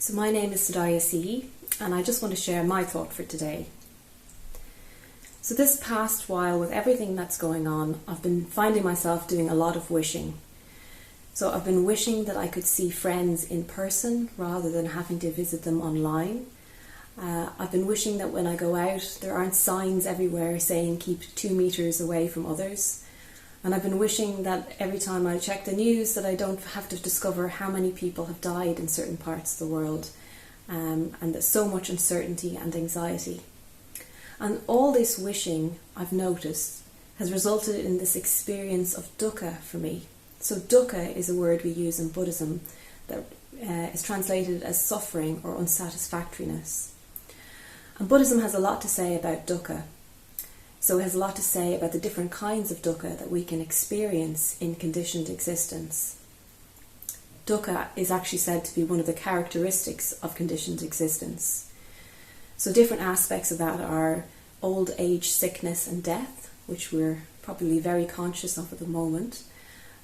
So my name is Sadayasihi, and I just want to share my thought for today. So this past while, with everything that's going on, I've been finding myself doing a lot of wishing. So I've been wishing that I could see friends in person rather than having to visit them online. I've been wishing that when I go out, there aren't signs everywhere saying keep 2 meters away from others. And I've been wishing that every time I check the news that I don't have to discover how many people have died in certain parts of the world, and there's so much uncertainty and anxiety. And all this wishing, I've noticed, has resulted in this experience of dukkha for me. So dukkha is a word we use in Buddhism that is translated as suffering or unsatisfactoriness. And Buddhism has a lot to say about dukkha. So it has a lot to say about the different kinds of dukkha that we can experience in conditioned existence. Dukkha is actually said to be one of the characteristics of conditioned existence. So different aspects of that are old age, sickness and death, which we're probably very conscious of at the moment,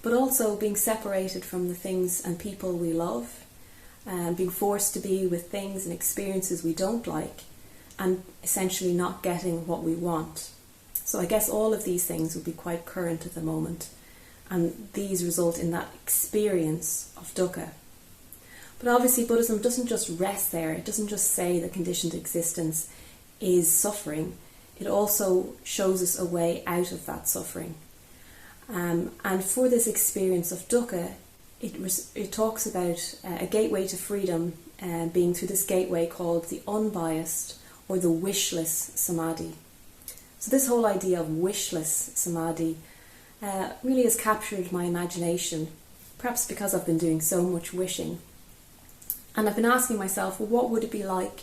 but also being separated from the things and people we love, and being forced to be with things and experiences we don't like, and essentially not getting what we want. So I guess all of these things would be quite current at the moment, and these result in that experience of dukkha. But obviously Buddhism doesn't just rest there. It doesn't just say that conditioned existence is suffering. It also shows us a way out of that suffering. And for this experience of dukkha, it talks about a gateway to freedom being through this gateway called the unbiased or the wishless samadhi. So this whole idea of wishless samadhi really has captured my imagination, perhaps because I've been doing so much wishing. And I've been asking myself, well, what would it be like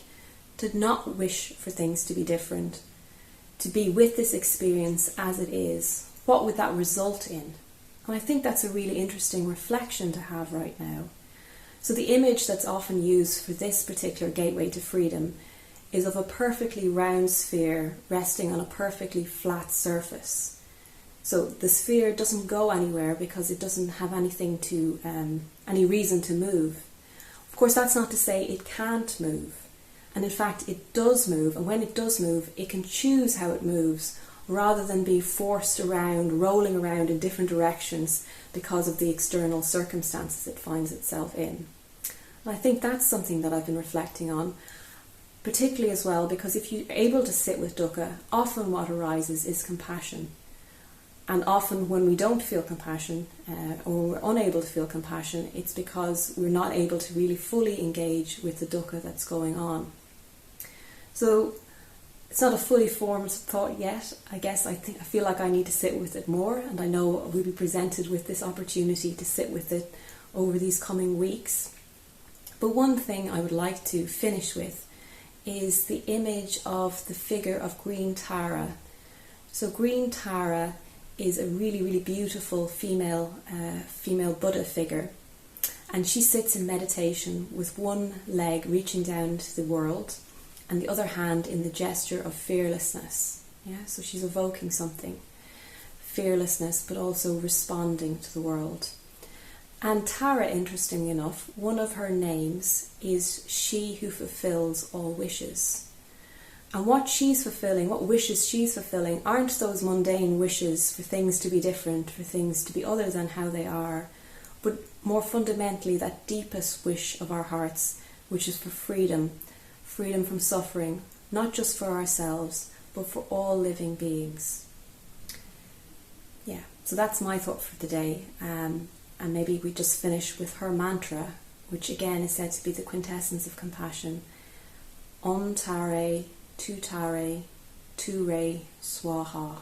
to not wish for things to be different, to be with this experience as it is? What would that result in? And I think that's a really interesting reflection to have right now. So the image that's often used for this particular gateway to freedom is of a perfectly round sphere resting on a perfectly flat surface. So the sphere doesn't go anywhere because it doesn't have any reason to move. Of course, that's not to say it can't move. And in fact, it does move. And when it does move, it can choose how it moves rather than be forced around, rolling around in different directions because of the external circumstances it finds itself in. And I think that's something that I've been reflecting on, particularly as well, because if you're able to sit with dukkha, often what arises is compassion. And often when we don't feel compassion, or we're unable to feel compassion, it's because we're not able to really fully engage with the dukkha that's going on. So it's not a fully formed thought yet. I feel like I need to sit with it more, and I know we'll be presented with this opportunity to sit with it over these coming weeks. But one thing I would like to finish with is the image of the figure of Green Tara. So Green Tara is a really, really beautiful female Buddha figure, and she sits in meditation with one leg reaching down to the world and the other hand in the gesture of fearlessness. So she's evoking something, fearlessness, but also responding to the world. And Tara, interestingly enough, one of her names is she who fulfills all wishes. And what she's fulfilling, what wishes she's fulfilling, aren't those mundane wishes for things to be different, for things to be other than how they are, but more fundamentally that deepest wish of our hearts, which is for freedom, freedom from suffering, not just for ourselves, but for all living beings. So that's my thought for the day. And maybe we just finish with her mantra, which again is said to be the quintessence of compassion. Om Tare, Tu Tare, Tu Re, Swaha.